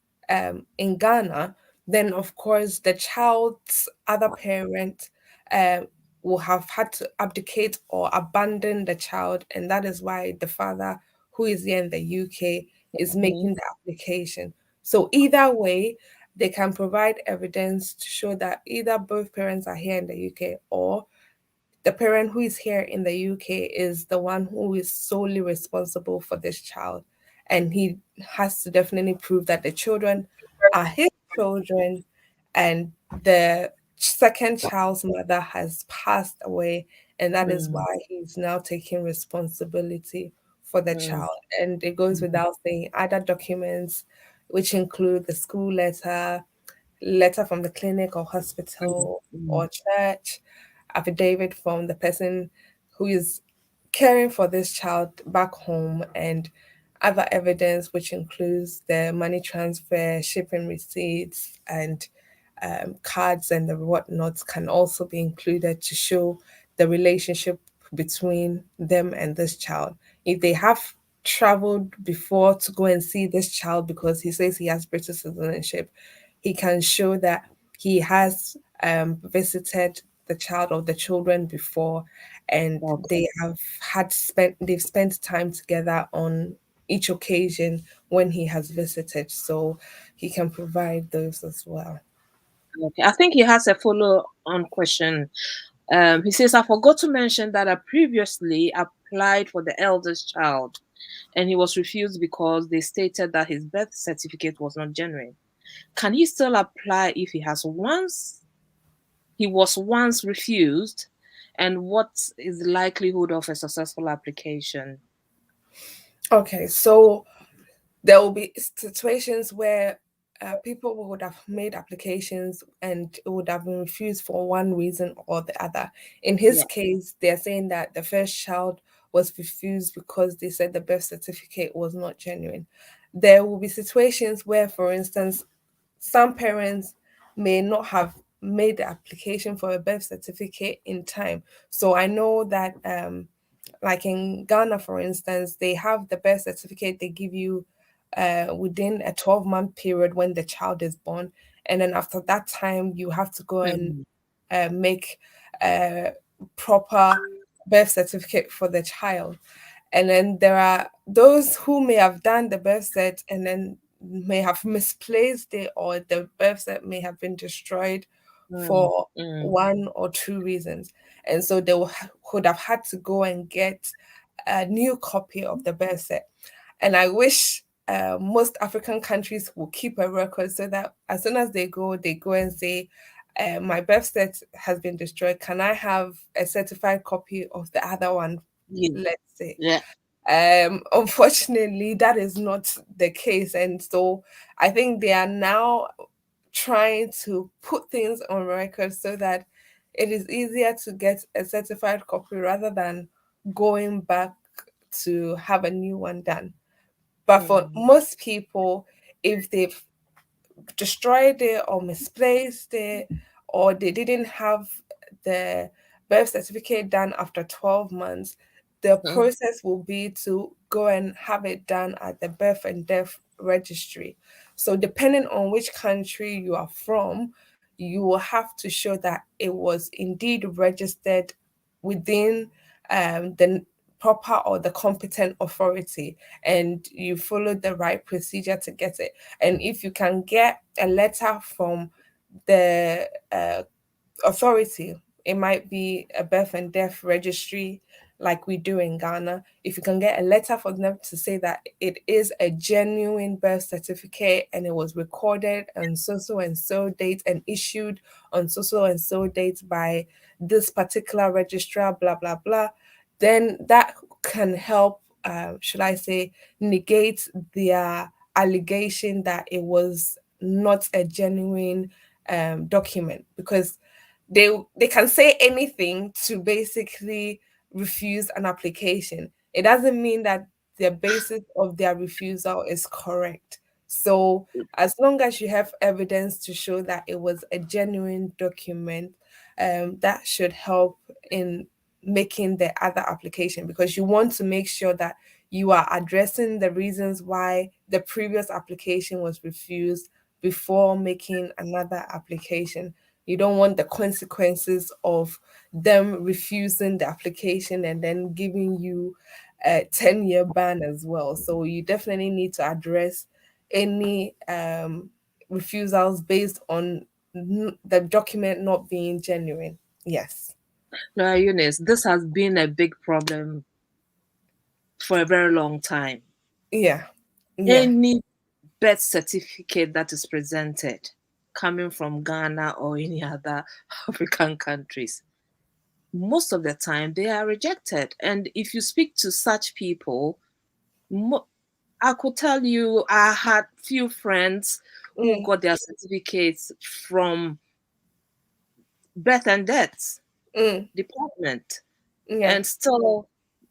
in Ghana, then of course the child's other parent um, will have had to abdicate or abandon the child, and that is why the father who is here in the UK is mhm. making the application. So either way, they can provide evidence to show that either both parents are here in the UK, or the parent who is here in the UK is the one who is solely responsible for this child. And he has to definitely prove that the children are his children, and the second child's mother has passed away. And that is Mm, why he's now taking responsibility for the mm, child. And it goes mm, without saying, other documents, which include the school letter, letter from the clinic or mm, hospital mm, or church, affidavit from the person who is caring for this child back home, and other evidence, which includes the money transfer, shipping receipts, and cards and the whatnot, can also be included to show the relationship between them and this child. If they have traveled before to go and see this child because he says he has British citizenship, he can show that he has visited the child or the children before, and Okay. they've spent time together on each occasion when he has visited, so he can provide those as well. Okay. I think he has a follow-on question. He says, I forgot to mention that I previously applied for the eldest child and he was refused because they stated that his birth certificate was not genuine. Can he still apply if he was once refused? And what is the likelihood of a successful application? Okay, so there will be situations where people would have made applications and it would have been refused for one reason or the other. In his Yeah. case, they're saying that the first child was refused because they said the birth certificate was not genuine. There will be situations where, for instance, some parents may not have made the application for a birth certificate in time. So I know that like in Ghana, for instance, they have the birth certificate they give you within a 12-month period when the child is born. And then after that time, you have to go and Mm, make a proper birth certificate for the child. And then there are those who may have done the birth cert and then may have misplaced it, or the birth cert may have been destroyed mm, for mm. one or two reasons. And so could have had to go and get a new copy of the birth cert. And I wish most African countries will keep a record so that as soon as they go and say, my birth cert has been destroyed. Can I have a certified copy of the other one? Yeah. Let's say. Yeah. Unfortunately, that is not the case. And so I think they are now trying to put things on record so that it is easier to get a certified copy rather than going back to have a new one done. But for Mm, most people, if they've destroyed it or misplaced it, or they didn't have the birth certificate done after 12 months, the mm, process will be to go and have it done at the birth and death registry. So, depending on which country you are from, you will have to show that it was indeed registered within the proper or the competent authority, and you followed the right procedure to get it. And if you can get a letter from the authority, it might be a birth and death registry like we do in Ghana. If you can get a letter from them to say that it is a genuine birth certificate and it was recorded on so and so date and issued on so and so date by this particular registrar, blah blah blah, then that can help, should I say, negate their allegation that it was not a genuine document, because they can say anything to basically refuse an application. It doesn't mean that the basis of their refusal is correct. So as long as you have evidence to show that it was a genuine document, that should help in making the other application, because you want to make sure that you are addressing the reasons why the previous application was refused before making another application. You don't want the consequences of them refusing the application and then giving you a 10-year ban as well. So you definitely need to address any refusals based on the document not being genuine. Yes. no, Eunice, this has been a big problem for a very long time. Yeah. Yeah. Any birth certificate that is presented coming from Ghana or any other African countries, most of the time they are rejected. And if you speak to such people, I could tell you I had few friends who Mm, got their certificates from birth and death mm, department, yeah. and still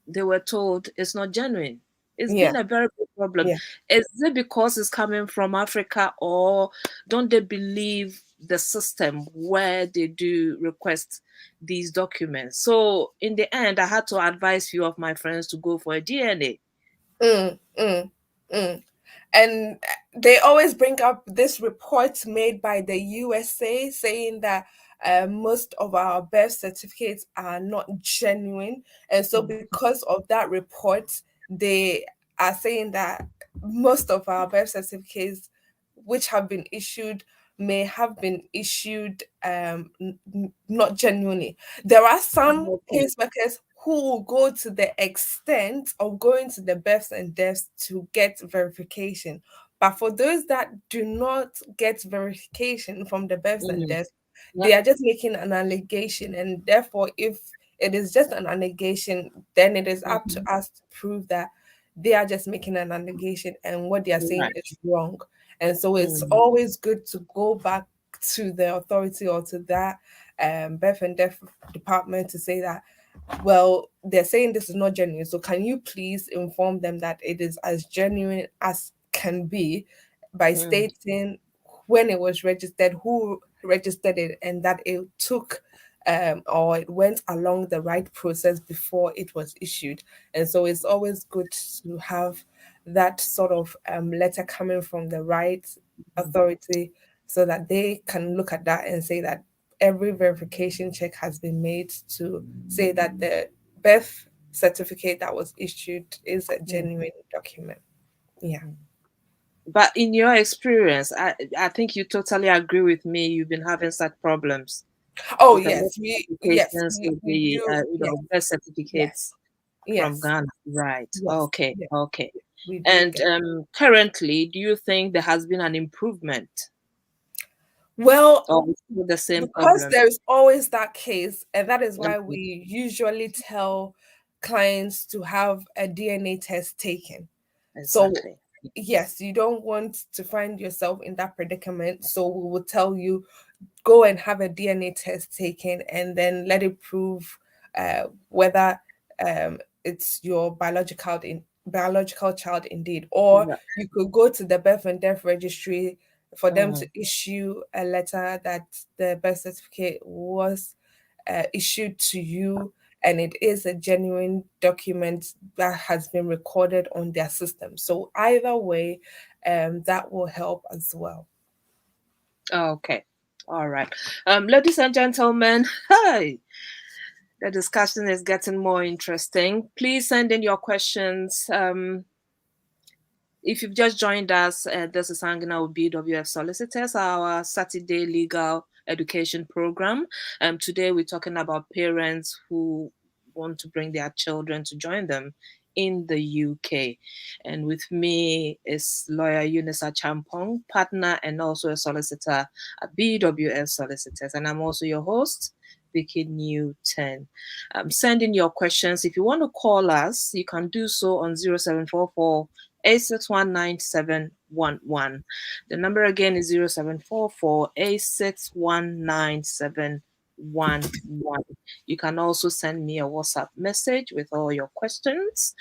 they were told it's not genuine. It's Yeah. been a very big problem. Yeah. Is it because it's coming from Africa, or don't they believe the system where they do request these documents? So in the end, I had to advise few of my friends to go for a DNA Mm, mm, mm. And they always bring up this report made by the USA saying that most of our birth certificates are not genuine. And so, because of that report, they are saying that most of our birth certificates, which have been issued, may have been issued not genuinely. There are some Okay. caseworkers who will go to the extent of going to the births and deaths to get verification. But for those that do not get verification from the births and Mm. deaths, Yeah. they are just making an allegation. And therefore, if it is just an allegation, then it is up to Mhm. us to prove that they are just making an allegation and what they are saying Right. is wrong. And so it's Mm. always good to go back to the authority or to that birth and death department to say that, well, they're saying this is not genuine. So can you please inform them that it is as genuine as can be by Mm. stating when it was registered, who registered it, and that it took or it went along the right process before it was issued. And so it's always good to have that sort of letter coming from the right authority so that they can look at that and say that every verification check has been made to say that the birth certificate that was issued is a Mm. genuine document. Yeah. But in your experience, I think you totally agree with me. You've been having such problems Oh with a lot of yes, we yes applications with we the do. Yes, birth yes, certificates from yes, Ghana. Right. yes, Okay. yes. Okay. We do And get. currently, do you think there has been an improvement, Well, or it's still the same because problem? there's always that case, and that is why Okay. we usually tell clients to have a DNA test taken. So, Exactly. yes, you don't want to find yourself in that predicament. So, we will tell you go and have a DNA test taken and then let it prove whether it's your biological child indeed, or Yeah. you could go to the birth and death registry for them to Mm. issue a letter that the birth certificate was issued to you and it is a genuine document that has been recorded on their system. So either way, that will help as well. Okay. All right. Ladies and gentlemen, hi. The discussion is getting more interesting. Please send in your questions. If you've just joined us, this is hanging out with BWF Solicitors, our Saturday legal education program. Today we're talking about parents who want to bring their children to join them in the UK. And with me is lawyer Eunice Champong, partner and also a solicitor at BWF Solicitors. And I'm also your host, Vicky Newton. Send in your questions. If you want to call us, you can do so on 0744 8619711. The number again is 0744 8619711. You can also send me a WhatsApp message with all your questions.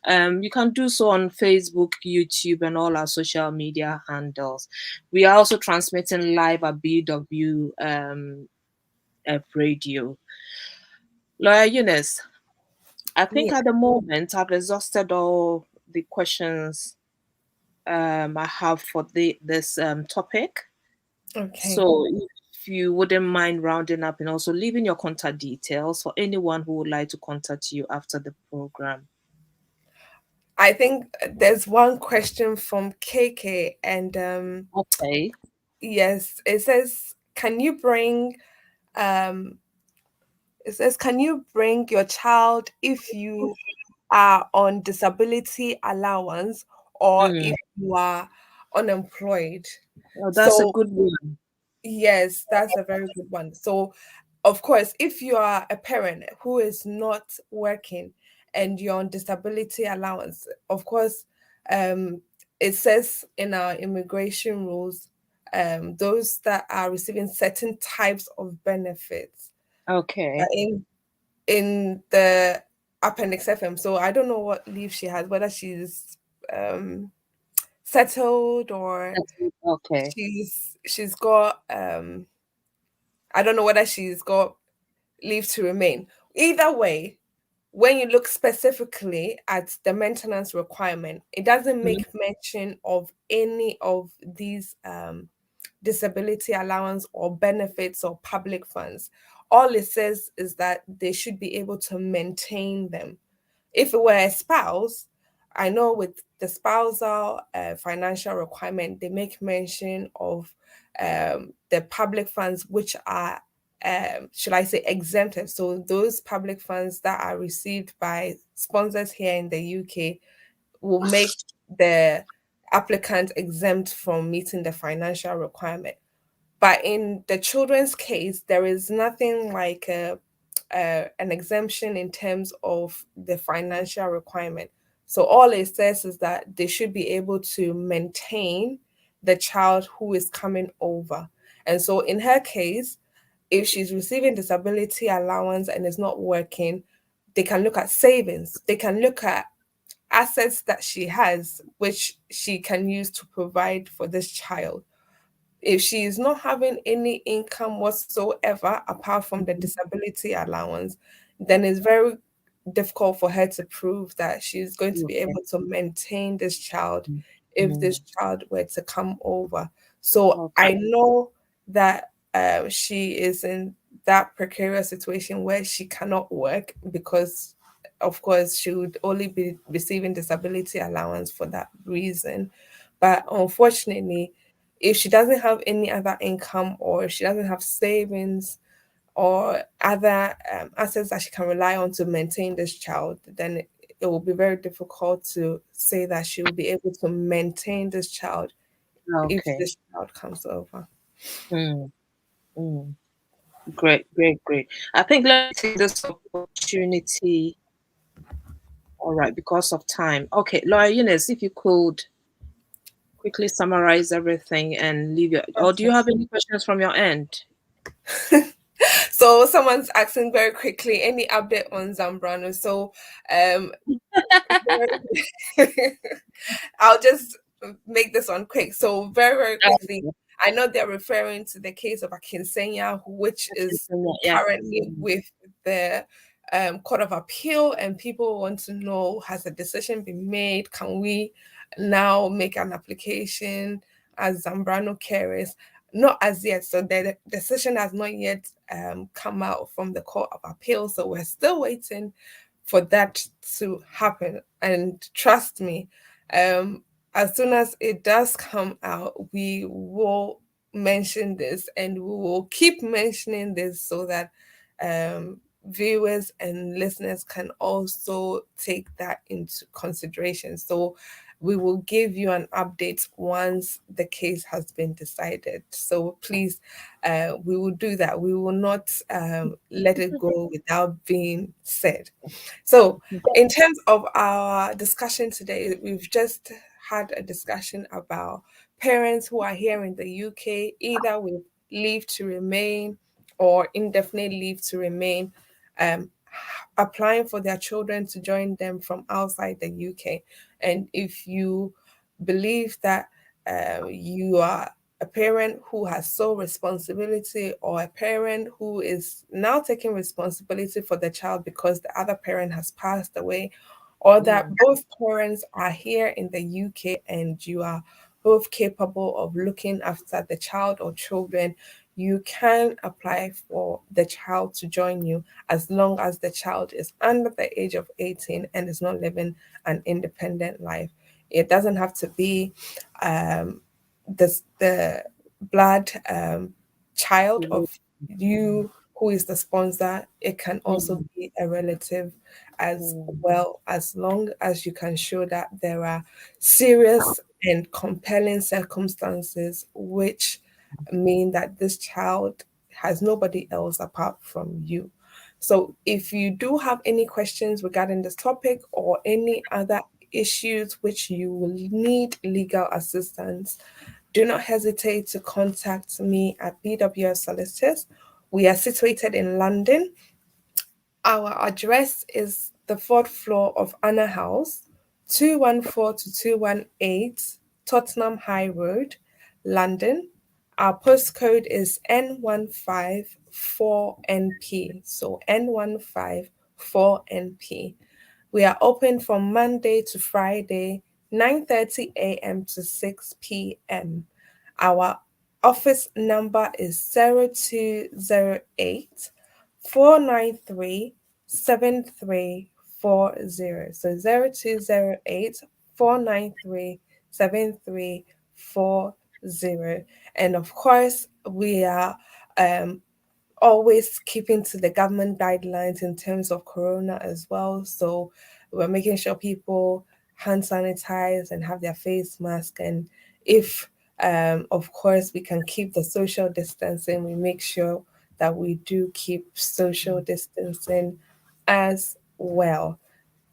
You can do so on Facebook, YouTube, and all our social media handles. We are also transmitting live at BW Radio. Lawyer Eunice, I think Yeah. at the moment I've exhausted all the questions I have for this topic. Okay. So if you wouldn't mind rounding up and also leaving your contact details for anyone who would like to contact you after the program. I think there's one question from KK, and Okay. yes, um it says can you bring your child if you are on disability allowance or Mm. if you are unemployed? Oh, that's a So good one. yes, that's a very good one. So, of course, if you are a parent who is not working and you're on disability allowance, of course, um, it says in our immigration rules, those that are receiving certain types of benefits Okay. in the appendix FM. So I don't know what leave she has, whether she's um, settled or That's it. Okay. she's got I don't know whether she's got leave to remain. Either way, when you look specifically at the maintenance requirement, it doesn't Mhm. make mention of any of these disability allowance or benefits or public funds. All it says is that they should be able to maintain them. If it were a spouse, I know with the spousal financial requirement, they make mention of the public funds which are, should I say, exempted. So those public funds that are received by sponsors here in the UK will make the applicant exempt from meeting the financial requirement. But in the children's case, there is nothing like an exemption in terms of the financial requirement. So all it says is that they should be able to maintain the child who is coming over. And so in her case, if she's receiving disability allowance and is not working, they can look at savings. They can look at assets that she has, which she can use to provide for this child. If she is not having any income whatsoever apart from the disability allowance, then it's very difficult for her to prove that she's going to be Okay. able to maintain this child if this Mm. child were to come over. So Okay. I know that she is in that precarious situation where she cannot work because, of course, she would only be receiving disability allowance for that reason. But unfortunately, if she doesn't have any other income or if she doesn't have savings or other assets that she can rely on to maintain this child, then it will be very difficult to say that she will be able to maintain this child if Okay. this child comes over. Mm. Mm. Great, great, great. I think let me take this opportunity. All right, because of time. Okay, Laura Eunice, if you could quickly summarize everything and leave your, or do you have any questions from your end? So someone's asking very quickly, any update on Zambrano? So um I'll just make this one quick. So very, very quickly, I know they're referring to the case of Akinsenya, which is Yeah. currently with the Court of Appeal, and people want to know, has a decision been made? Can we now make an application as Zambrano carers? Not as yet. So the decision has not yet come out from the Court of Appeal. So we're still waiting for that to happen. And trust me, um, as soon as it does come out, we will mention this and we will keep mentioning this so that viewers and listeners can also take that into consideration. So we will give you an update once the case has been decided. So please, we will do that. We will not let it go without being said. So, in terms of our discussion today, we've just had a discussion about parents who are here in the UK, either with leave to remain or indefinite leave to remain, um, applying for their children to join them from outside the UK. And if you believe that you are a parent who has sole responsibility or a parent who is now taking responsibility for the child because the other parent has passed away, or that both parents are here in the UK and you are both capable of looking after the child or children, you can apply for the child to join you as long as the child is under the age of 18 and is not living an independent life. It doesn't have to be the blood child of you who is the sponsor. It can also be a relative as well, as long as you can show that there are serious and compelling circumstances which mean that this child has nobody else apart from you. So if you do have any questions regarding this topic or any other issues which you will need legal assistance, do not hesitate to contact me at BWS Solicitors. We are situated in London. Our address is the fourth floor of Anna House, 214 to 218 Tottenham High Road, London. Our postcode is N154NP. So N154 4NP. We are open from Monday to Friday, 9:30 a.m. to 6 p.m. Our office number is 0208 493 7340. So 0208 493 7340. And of course, we are always keeping to the government guidelines in terms of corona as well. So we're making sure people hand sanitize and have their face mask. And if, of course, we can keep the social distancing, we make sure that we do keep social distancing as well.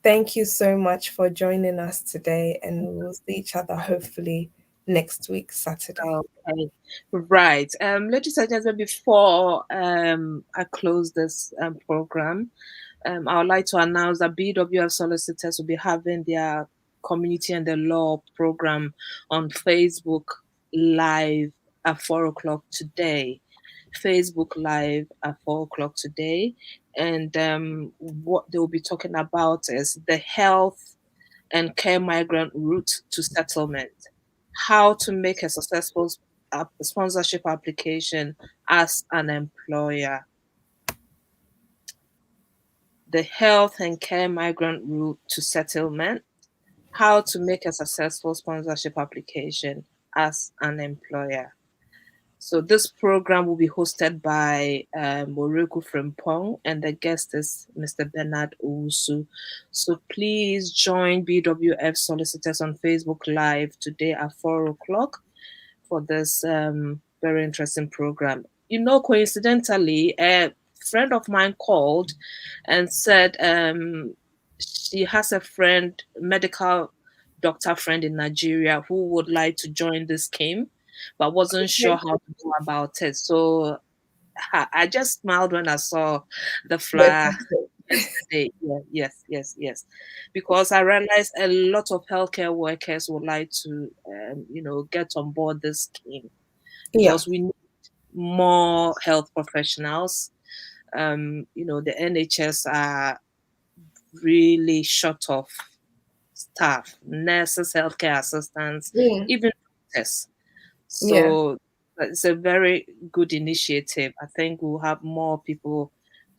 Thank you so much for joining us today, and we will see each other hopefully next week, Saturday. Okay, right. Ladies and gentlemen, before I close this program, I would like to announce that BWF solicitors will be having their Community and the Law program on Facebook Live at 4 o'clock today. Facebook Live at 4 o'clock today. And what they will be talking about is the health and care migrant route to settlement, how to make a successful sponsorship application as an employer. The health and care migrant route to settlement, how to make a successful sponsorship application as an employer. So this program will be hosted by Moreku Frimpong, and the guest is Mr. Bernard Owusu. So please join BWF solicitors on Facebook Live today at 4 o'clock for this very interesting program. You know, coincidentally, a friend of mine called and said she has a friend, medical doctor friend in Nigeria, who would like to join this scheme, but wasn't sure how to go about it. So I just smiled when I saw the flyer yesterday. Yes. Because I realized a lot of healthcare workers would like to, get on board this scheme, because we need more health professionals. The NHS are really short of staff, nurses, healthcare assistants, even doctors. So it's a very good initiative. I think we'll have more people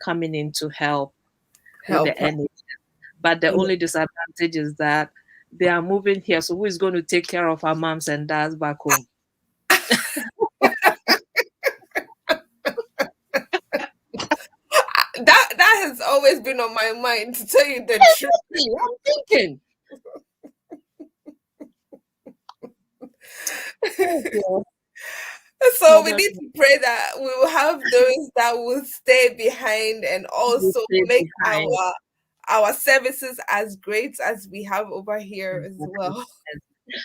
coming in to help with the NHS. But the only disadvantage is that they are moving here. So who is going to take care of our moms and dads back home? That has always been on my mind, to tell you the truth. I'm thinking. So we need to pray that we will have those that will stay behind and also make our services as great as we have over here as well.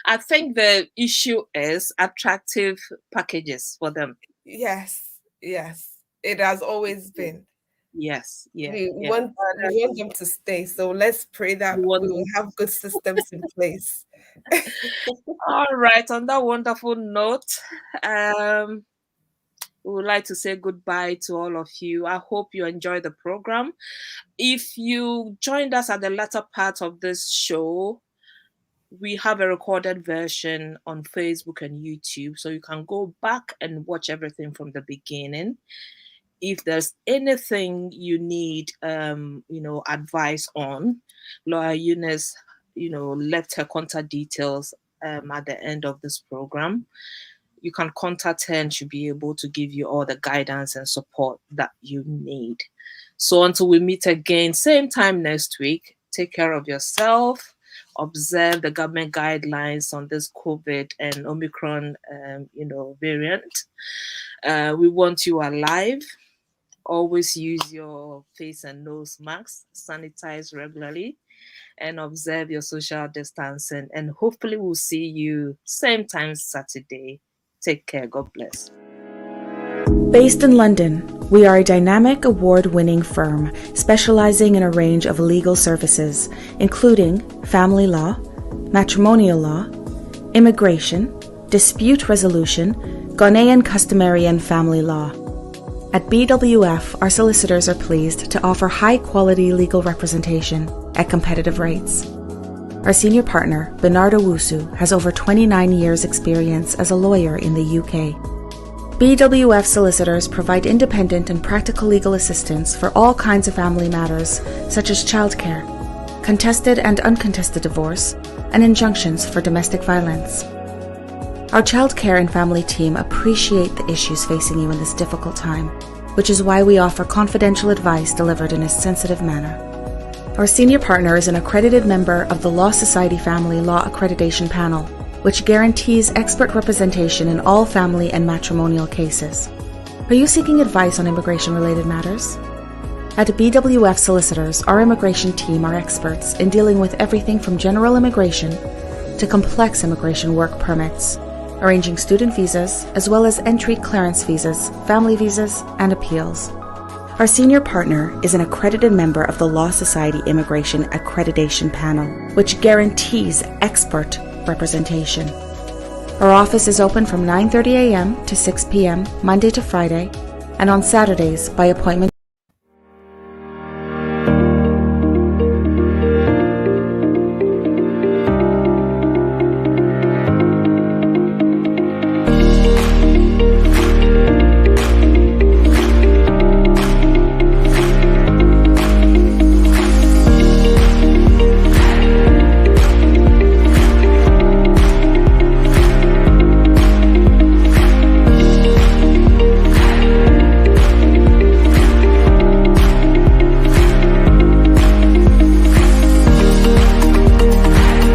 I think the issue is attractive packages for them. Yes. It has always been. Yes. We want them to stay. So let's pray that we will have good systems in place. All right. On that wonderful note, we would like to say goodbye to all of you. I hope you enjoy the program. If you joined us at the latter part of this show, we have a recorded version on Facebook and YouTube, so you can go back and watch everything from the beginning. If there's anything you need, advice on, Lawyer Eunice, left her contact details at the end of this program. You can contact her and she'll be able to give you all the guidance and support that you need. So until we meet again, same time next week, take care of yourself, observe the government guidelines on this COVID and Omicron, variant. We want you alive. Always use your face and nose masks, sanitize regularly, and observe your social distancing. And hopefully we'll see you same time Saturday. Take care. God bless. Based in London, we are a dynamic award-winning firm specializing in a range of legal services, including family law, matrimonial law, immigration, dispute resolution, Ghanaian customary and family law. At BWF, our solicitors are pleased to offer high-quality legal representation at competitive rates. Our senior partner, Bernardo Wusu, has over 29 years' experience as a lawyer in the UK. BWF solicitors provide independent and practical legal assistance for all kinds of family matters, such as childcare, contested and uncontested divorce, and injunctions for domestic violence. Our childcare and family team appreciate the issues facing you in this difficult time, which is why we offer confidential advice delivered in a sensitive manner. Our senior partner is an accredited member of the Law Society Family Law Accreditation Panel, which guarantees expert representation in all family and matrimonial cases. Are you seeking advice on immigration-related matters? At BWF Solicitors, our immigration team are experts in dealing with everything from general immigration to complex immigration work permits, arranging student visas, as well as entry clearance visas, family visas, and appeals. Our senior partner is an accredited member of the Law Society Immigration Accreditation Panel, which guarantees expert representation. Our office is open from 9:30 a.m. to 6 p.m. Monday to Friday, and on Saturdays by appointment.